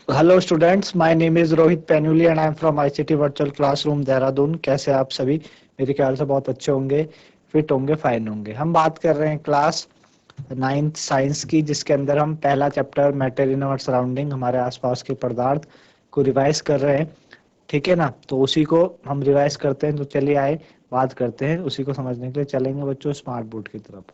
Hello students, my name is Rohit Penuli and I am from ICT virtual classroom Dehradun. कैसे आप सभी? मेरे ख्याल से बहुत अच्छे होंगे, फिट होंगे, फाइन होंगे। हम बात कर रहे हैं क्लास 9th साइंस की, जिसके अंदर हम पहला chapter matter in our surrounding, हमारे आसपास के पदार्थ को रिवाइज कर रहे हैं। ठीक है ना? तो उसी को हम रिवाइज करते हैं। तो चलिए आए बात करते हैं, उसी को समझने के लिए चलेंगे बच्चों स्मार्ट बोर्ड की तरफ।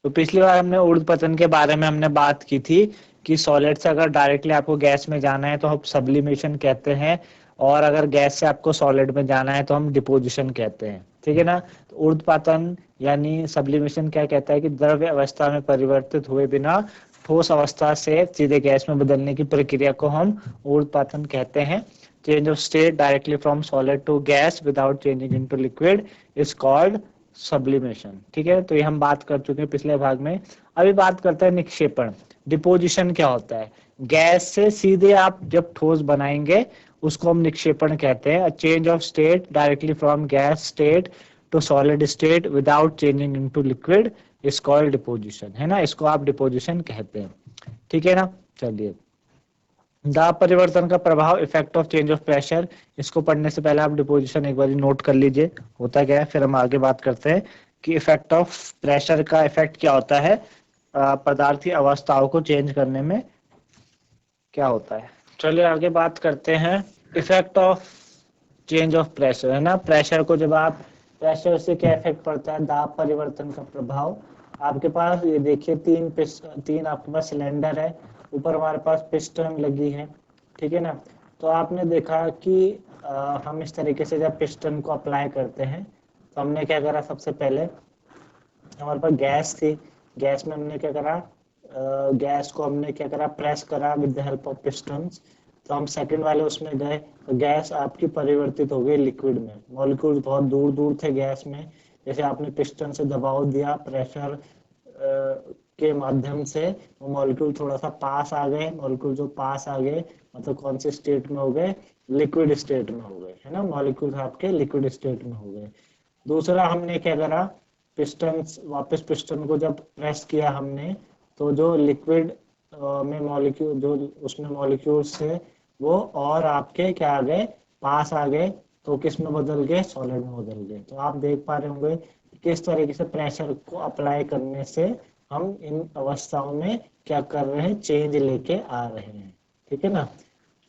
तो पिछली बार हमने ऊर्ध्वपतन के बारे में हमने बात की थी कि सॉलिड से अगर डायरेक्टली आपको गैस में जाना है तो हम सब्लिमेशन कहते हैं, और अगर गैस से आपको सॉलिड में जाना है तो हम डिपोजिशन कहते हैं। ठीक है ना? तो ऊर्ध्वपतन यानी सब्लिमेशन क्या कहता है कि द्रव्य अवस्था में परिवर्तित हुए बिना ठोस अवस्था से सीधे गैस में बदलने की प्रक्रिया को हम ऊर्ध्वपतन कहते हैं। Change of state directly from solid to gas without changing into liquid is called sublimation. ठीक है, तो ये हम बात कर चुके हैं पिछले भाग में। अभी बात करते हैं निक्षेपण। डिपोजिशन क्या होता है? गैस से सीधे आप जब ठोस बनाएंगे उसको हम निक्षेपण कहते हैं। Change of state directly from gas state to solid state without changing into liquid is called deposition, है ना? इसको आप डिपोजिशन कहते हैं। ठीक है ना? चलिए, दाब परिवर्तन का प्रभाव, effect of change of pressure. इसको पढ़ने से पहले आप डिपोजिशन एक बार नोट कर लीजिए होता क्या है, फिर हम आगे बात करते हैं कि इफेक्ट ऑफ प्रेशर का इफेक्ट क्या होता है पदार्थ की अवस्थाओं को चेंज करने में क्या होता है। चलिए आगे बात करते हैं effect of change of pressure, है ना? प्रेशर को जब आप प्रेशर से क्या इफेक्ट पड़ता है, दाब परिवर्तन का प्रभाव। आपके पास ये देखिए तीन आपके पास सिलेंडर है, ऊपर हमारे पास पिस्टन लगी है। ठीक है ना? तो आपने देखा कि हम इस तरीके से जब पिस्टन को अप्लाई करते हैं तो हमने क्या करा, सबसे पहले हमारे पास गैस थी, गैस में हमने क्या करा, गैस को हमने क्या करा, प्रेस करा with the help of pistons. तो हम सेकंड वाले उसमें गए तो गैस आपकी परिवर्तित हो गई लिक्विड में। मॉलिक्यूल्स बहुत दूर दूर थे गैस में, जैसे आपने पिस्टन से दबाव दिया प्रेशर के माध्यम से, वो मॉलिक्यूल थोड़ा सा पास आ गए। मॉलिक्यूल जो पास आ गए मतलब कौन से स्टेट में हो गए, लिक्विड स्टेट में हो गए, है ना? मॉलिक्यूल आपके लिक्विड स्टेट में हो गए। दूसरा हमने क्या करा, पिस्टन वापस पिस्टन को जब प्रेस किया हमने तो जो लिक्विड में मॉलिक्यूल जो उसमें मॉलिक्यूल्स थे वो और आपके क्या आ गए, पास आ गए। तो किस में बदल गए, सॉलिड में बदल गए। तो आप देख पा रहे होंगे किस तरीके से प्रेशर को अप्लाई करने से हम इन अवस्थाओं में क्या कर रहे हैं, चेंज लेके आ रहे हैं। ठीक है ना?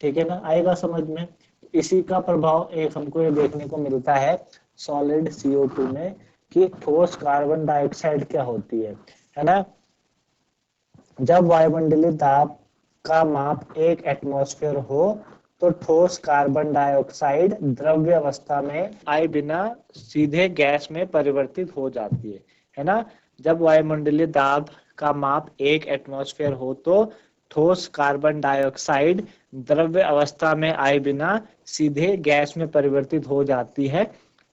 ठीक है ना? आएगा समझ में? इसी का प्रभाव एक हमको ये देखने को मिलता है सॉलिड CO2 में कि ठोस कार्बन डाइऑक्साइड क्या होती है ना? जब वायुमंडलीय दाब का माप 1 एटमॉस्फेयर हो तो ठोस कार्बन डाइऑक्साइड द्रव्य अवस्था में आए बिना सीधे गैस में परिवर्तित हो जाती है ना? जब वायुमंडलीय दाब का माप 1 एटमॉस्फेयर हो तो ठोस कार्बन डाइऑक्साइड द्रव्य अवस्था में आए बिना सीधे गैस में परिवर्तित हो जाती है।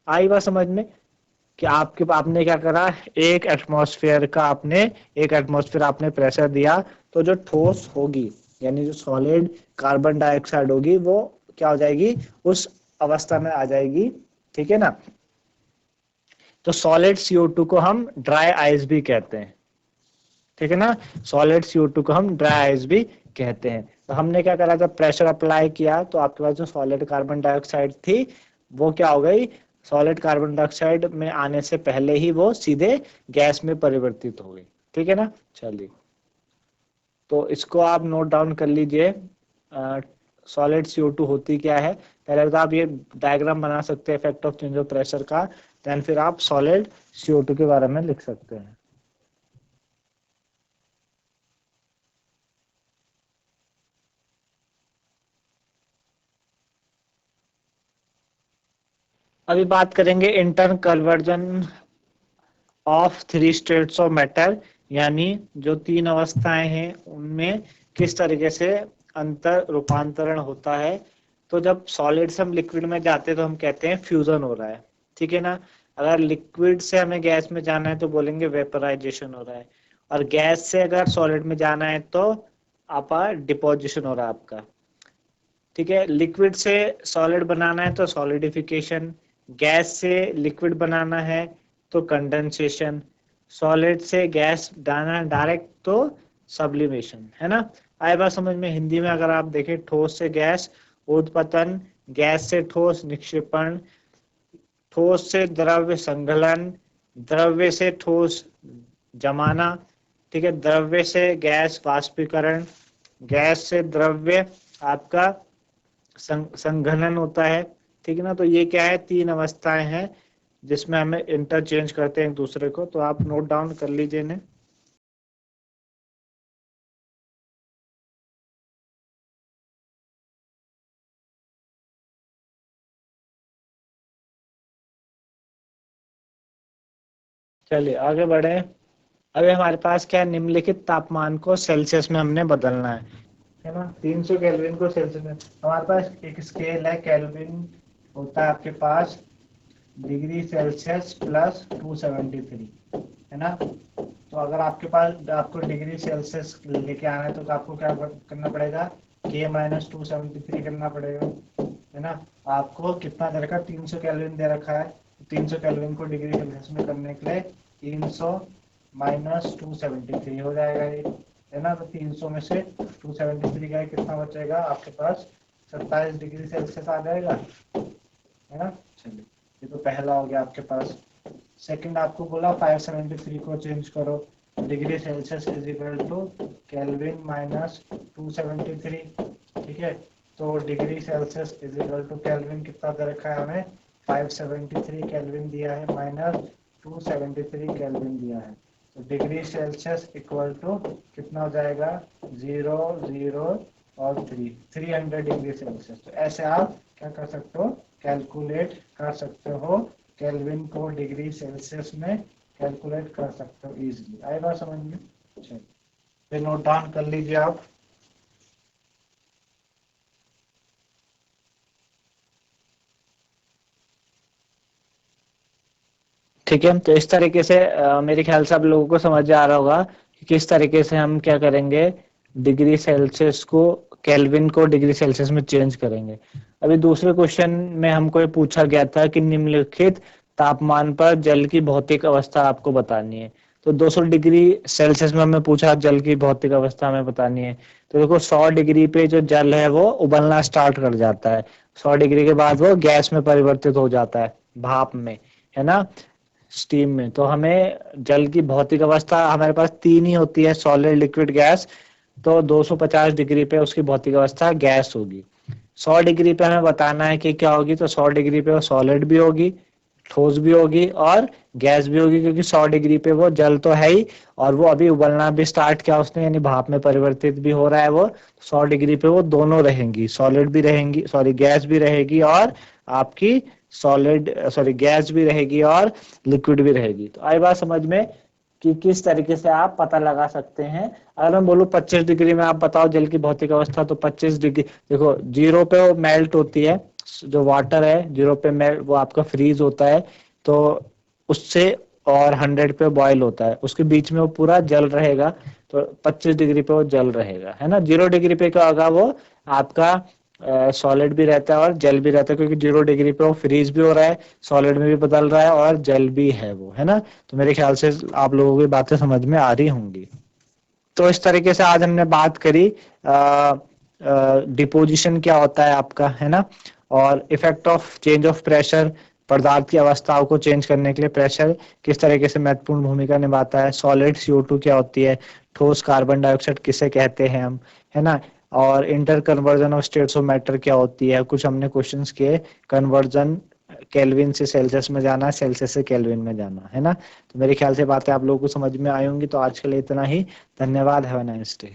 आई बात समझ में कि आपने क्या करा, एक एटमॉस्फेयर आपने प्रेशर दिया तो जो ठोस होगी यानी जो सॉलिड कार्बन डाइऑक्साइड होगी वो क्या हो जाएगी, उस अवस्था में आ जाएगी। ठीक है ना? तो सॉलिड CO2 को हम ड्राई आइस भी कहते हैं। ठीक है ना? सॉलिड CO2 को हम ड्राई आइस भी कहते हैं। तो हमने क्या करा, जब प्रेशर अप्लाई किया तो आपके पास जो सॉलिड कार्बन डाइऑक्साइड थी वो क्या हो गई, सॉलिड कार्बन डाइऑक्साइड में आने से पहले ही वो सीधे गैस में परिवर्तित हो गई। ठीक है ना? चलिए, तो इसको आप नोट डाउन कर लीजिए। सॉलिड CO2 होती क्या है, पहले तो आप ये डायग्राम बना सकते हैं effect of change of pressure का, देन फिर आप सॉलिड CO2 के बारे में लिख सकते हैं। अभी बात करेंगे internal conversion of 3 states of matter, यानी जो 3 अवस्थाएं हैं उनमें किस तरीके से अंतर रूपांतरण होता है। तो जब सॉलिड से हम लिक्विड में जाते हैं तो हम कहते हैं फ्यूजन हो रहा है। ठीक है ना? अगर लिक्विड से हमें गैस में जाना है तो बोलेंगे वेपराइजेशन हो रहा है, और गैस से अगर सॉलिड में जाना है तो आपका डिपोजिशन हो रहा है आपका। ठीक है? लिक्विड से सॉलिड बनाना है तो सॉलिडिफिकेशन, गैस से लिक्विड बनाना है तो कंडेंसेशन, सॉलिड से गैस डालना डायरेक्ट तो सब्लिमेशन, है ना। आए बात समझ में। हिंदी में अगर आप देखें, ठोस से गैस उत्पतन, गैस से ठोस निक्षेपण, ठोस से द्रव्य संघलन, द्रव्य से ठोस जमाना, ठीक है, द्रव्य से गैस वाष्पीकरण, गैस से द्रव्य आपका संघनन होता है, ठीक है ना। तो ये क्या है, 3 अवस्थाएं हैं जिसमें हमें इंटरचेंज करते हैं एक दूसरे को। तो आप नोट डाउन कर लीजिए इन्हें। चलिए आगे बढ़े। अभी हमारे पास क्या है, निम्नलिखित तापमान को सेल्सियस में हमने बदलना है ना। 300 केल्विन को सेल्सियस में, हमारे पास एक स्केल है, केल्विन होता है आपके पास डिग्री सेल्सियस प्लस 273, है ना। तो अगर आपके पास आपको डिग्री सेल्सियस लेके आना है तो आपको क्या करना पड़ेगा, k माइनस 273 करना पड़ेगा, है ना। आपको कितना दे रखा है, 300 केल्विन दे रखा है। 300 केल्विन को डिग्री सेल्सियस में करने के लिए 300 माइनस 273 हो जाएगा ये, है ना। तो 300 में से 273 का कितना बचेगा आपके पास, 27 डिग्री सेल्सियस आ जाएगा, है ना। चलिए ये तो पहला हो गया आपके पास। सेकंड आपको बोला 573 को चेंज करो, degree Celsius is equal to kelvin minus 273, ठीक है। तो degree Celsius is equal to kelvin कितना दे रखा है हमें, 573 केल्विन दिया है माइनस 273 केल्विन दिया है। तो डिग्री सेल्सियस इक्वल टू कितना हो जाएगा, 0 0 और 300 डिग्री सेल्सियस। तो ऐसे आप क्या कर सकते हो, कैलकुलेट कर सकते हो, केल्विन को डिग्री सेल्सियस में कैलकुलेट कर सकते हो इजीली। आई बात समझ में। चलिए नोट डाउन कर लीजिए आप। ठीक है, तो इस तरीके से मेरे ख्याल से आप लोगों को समझ आ रहा होगा कि किस तरीके से हम क्या करेंगे, डिग्री सेल्सियस को, केल्विन को डिग्री सेल्सियस में चेंज करेंगे। अभी दूसरे क्वेश्चन में हमको ये पूछा गया था कि निम्नलिखित तापमान पर जल की भौतिक अवस्था आपको बतानी है। तो 200 डिग्री सेल्सियस में हमें पूछा जल की भौतिक अवस्था हमें बतानी है। तो देखो 100 डिग्री पे जो जल है वो उबलना स्टार्ट कर जाता है, 100 डिग्री के बाद वो गैस में परिवर्तित हो जाता है, भाप में, है ना, स्टीम में। तो हमें जल की भौतिक अवस्था हमारे पास 3 ही होती है, सॉलिड, लिक्विड, गैस। तो 250 डिग्री पे उसकी भौतिक अवस्था गैस होगी। 100 डिग्री पे हमें बताना है कि क्या होगी, तो 100 डिग्री पे वो सॉलिड भी होगी, ठोस भी होगी और गैस भी होगी, क्योंकि 100 डिग्री पे वो जल तो है ही और वो अभी उबलना भी स्टार्ट किया उसने, यानी भाप में परिवर्तित भी हो रहा है वो। 100 डिग्री पे वो दोनों रहेंगी, सॉलिड भी रहेंगी, सॉरी गैस भी रहेगी और आपकी गैस भी रहेगी और लिक्विड भी रहेगी। तो आई बात समझ में कि किस तरीके से आप पता लगा सकते हैं। अगर मैं बोलूं 25 डिग्री में आप बताओ जल की भौतिक अवस्था, तो 25 डिग्री देखो, 0 पे वो मेल्ट होती है, जो वाटर है 0 पे मेल्ट, वो आपका फ्रीज होता है। तो उससे और 100 पे बॉयल होता है, उसके बीच में वो पूरा जल रहेगा। तो 25 डिग्री पे वो जल रहेगा, है ना। 0 डिग्री पे क्या होगा, वो आपका सॉलिड भी रहता है और जल भी रहता है, क्योंकि 0 डिग्री पे वो फ्रीज भी हो रहा है, सॉलिड में भी बदल रहा है और जल भी है वो, है ना। तो मेरे ख्याल से आप लोगों की बातें समझ में आ रही होंगी। तो इस तरीके से आज हमने बात करी डिपोजिशन क्या होता है आपका, है ना, और effect of change of pressure, पदार्थ की अवस्थाओं को चेंज करने के लिए प्रेशर किस तरीके से महत्वपूर्ण भूमिका निभाता है, सॉलिड CO2 क्या होती है, ठोस कार्बन डाइऑक्साइड किसे कहते हैं हम, है ना, और inter conversion of states of matter क्या होती है। कुछ हमने क्वेश्चंस किए, कन्वर्जन केल्विन से सेल्सियस में जाना, सेल्सियस से केल्विन में जाना, है ना। तो मेरे ख्याल से बातें आप लोगों को समझ में आई होंगी। तो आज के लिए इतना ही, धन्यवाद, हैव अ नाइस डे।